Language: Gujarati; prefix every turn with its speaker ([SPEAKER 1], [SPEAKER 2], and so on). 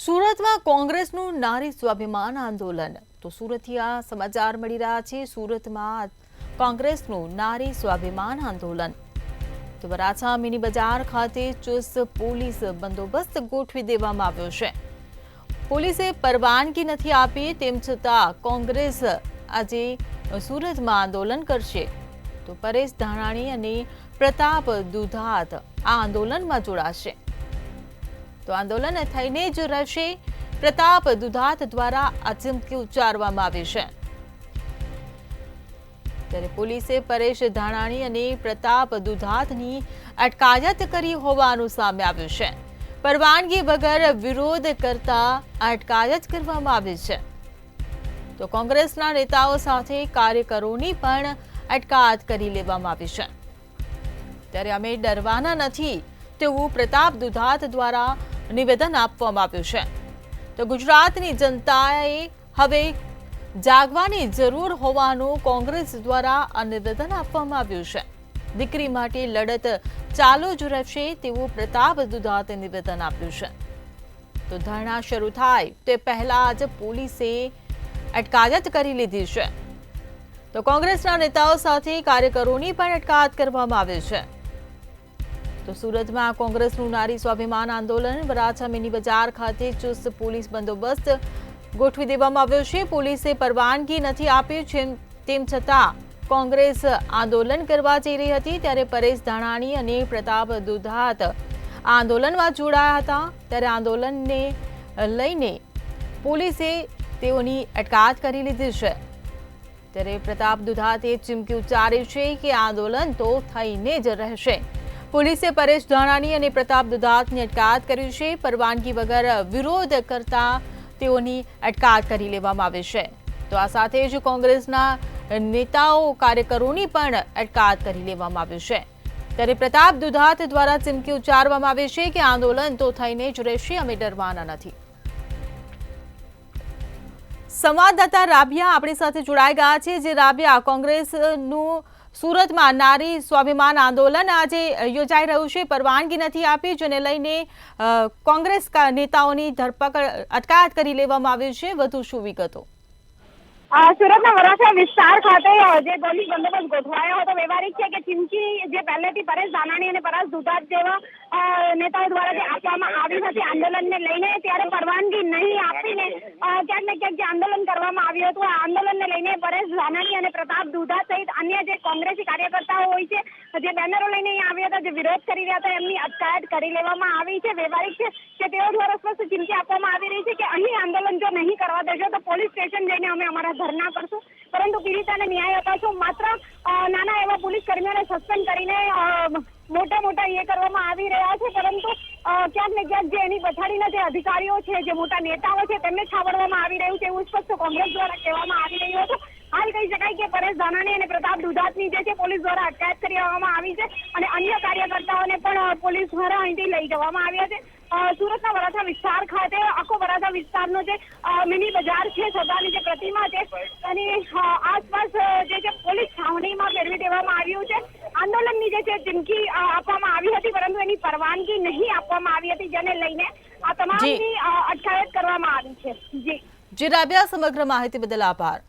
[SPEAKER 1] સુરતમાં કોંગ્રેસનું નારી સ્વાભિમાન આંદોલન। તો સુરતથી આ સમાચાર મળી રહ્યા છે। સુરતમાં કોંગ્રેસનું નારી સ્વાભિમાન આંદોલન। તો વરાછા મિની બજાર ખાતે ચુસ્ત પોલીસ બંદોબસ્ત ગોઠવી દેવામાં આવ્યો છે। પોલીસે પરવાનગી નથી આપી, તેમ છતાં કોંગ્રેસ આજે સુરતમાં આંદોલન કરશે। તો પરેશ ધાનાણી અને પ્રતાપ દુધાત આ આંદોલનમાં જોડાશે। તો આંદોલન થઈને જ રહેશે। પ્રતાપ દુધાત દ્વારા આ ચીમકી ઉચ્ચારવામાં આવી છે। ત્યારે પોલીસે પરેશ ધાનાણી અને પ્રતાપ દુધાતની અટકાયત કરી હોવાનું સામે આવ્યું છે। પરવાનગી વગર વિરોધ કરતા અટકાયત કરવામાં આવી છે। તો કોંગ્રેસના નેતાઓ સાથે કાર્યકરોની પણ અટકાયત કરી લેવામાં આવી છે। ત્યારે અમે ડરવાના નથી તેવું પ્રતાપ દુધાત દ્વારા નિવેદન આપવામાં આવ્યું છે। તો ગુજરાતની જનતાએ હવે જાગવાની જરૂર હોવાનું કોંગ્રેસ દ્વારા આ નિવેદન આપવામાં આવ્યું છે। દીકરી માટે લડત ચાલુ જ રહેશે તેવું પ્રતાપ દુધાતે નિવેદન આપ્યું છે। તો ધરણા શરૂ થાય તે પહેલા જ પોલીસે અટકાયત કરી લીધી છે। તો કોંગ્રેસના નેતાઓ સાથે કાર્યકરોની પણ અટકાયત કરવામાં આવી છે। તો સુરતમાં કોંગ્રેસનું નારી સ્વાભિમાન આંદોલન। વરાછા મિની બજાર ખાતે ચુસ્ત પોલીસ બંદોબસ્ત ગોઠવી દેવામાં આવ્યો છે। પોલીસે પરવાનગી નથી આપી, તેમ છતાં કોંગ્રેસ આંદોલન કરવા જઈ રહી હતી। ત્યારે પરેશ ધાનાણી અને પ્રતાપ દુધાત આંદોલનમાં જોડાયા હતા। ત્યારે આંદોલનને લઈને પોલીસે તેઓની અટકાયત કરી લીધી છે। ત્યારે પ્રતાપ દુધાતે ચીમકી ઉચ્ચારી છે કે આંદોલન તો થઈને જ રહેશે। પોલીસે પરેશ ધાનાણી અને પ્રતાપ દુધાતની અટકાયત કરી છે। પરવાનગી વગર વિરોધ કરતા તેઓની અટકાયત કરી લેવામાં આવી છે। તો આ સાથે જ કોંગ્રેસના નેતાઓ કાર્યકરોની પણ અટકાયત કરી લેવામાં આવી છે। ત્યારે પ્રતાપ દુધાત દ્વારા ચીમકી ઉચ્ચારવામાં આવી છે કે આંદોલન તો થઈને જ રહેશે, અમે ડરવાના નથી। સંવાદદાતા રાબિયા આપણી સાથે જોડાઈ ગયા છે। જે રાબિયા, કોંગ્રેસનું સુરતમાં નારી સ્વાભિમાન આંદોલન આજે યોજાઈ રહ્યું છે, પરવાનગી નથી આપી, જેને લઈને કોંગ્રેસ નેતાઓની ધરપકડ અટકાયત કરી લેવામાં આવી છે। વધુ શું વિગતો?
[SPEAKER 2] સુરતના વરાછા વિસ્તાર ખાતે જે પોલીસ બંદોબસ્ત ગોઠવાયો હતો, વ્યવહારિક છે કે ચીમકી જે પહેલેથી પરેશ ધાનાણી અને પરેશ દુધાત જેવા નેતાઓ દ્વારા જે આપવામાં આવી હતી આંદોલનને લઈને, ત્યારે પરવાનગી નહીં આપીને ક્યાંક ને ક્યાંક જે આંદોલન કરવામાં આવ્યું હતું, આ આંદોલનને લઈને પરેશ ધાનાણી અને પ્રતાપ દુધાત સહિત અન્ય જે કોંગ્રેસી કાર્યકર્તાઓ હોય છે, જે બેનરો લઈને અહીંયા આવ્યા હતા, જે વિરોધ કરી રહ્યા હતા, એમની અટકાયત કરી લેવામાં આવી છે। વ્યવહારિક છે કે તેઓ દ્વારા સ્પષ્ટ ચીમકી આપવામાં આવી રહી છે કે અહીં આંદોલન જો નહીં કરવા દેશો તો પોલીસ સ્ટેશન જઈને અમે અમારા ધરના કરશું, પરંતુ પીડિતાને ન્યાય અપાવશું। માત્ર નાના એવા પોલીસ કર્મીઓને સસ્પેન્ડ કરીને મોટા એ કરવામાં આવી રહ્યા છે, પરંતુ ક્યાંક ને ક્યાંક જે એની પછાડીના જે અધિકારીઓ છે, જે મોટા નેતાઓ છે, તેમને છાવરવામાં આવી રહ્યું છે, એવું સ્પષ્ટ કોંગ્રેસ દ્વારા કહેવામાં આવી રહ્યું હતું। હાલ કહી શકાય કે પરેશ ધાનાણી અને પ્રતાપ દુધાતની જે છે પોલીસ દ્વારા અટકાયત કરવામાં આવી છે અને અન્ય કાર્યકર્તાઓને પણ પોલીસ દ્વારા અહીંથી લઈ જવામાં આવ્યા છે। સુરતના વરાછા વિસ્તાર ખાતે આખો વરાછા વિસ્તારનો જે મિની બજાર છે, સરદારની જે પ્રતિમા છે, અને આસપાસ જે છે પોલીસ છાવણીમાં ફેરવી દેવામાં આવ્યું છે। આંદોલનની જે છે ચીમકી આપવામાં આવી હતી, પરંતુ એની પરવાનગી નહીં આપવામાં આવી હતી, જેને લઈને આ તમામની અટકાયત કરવામાં આવી છે। જી
[SPEAKER 1] રાબિયા, સમગ્ર માહિતી બદલ આભાર।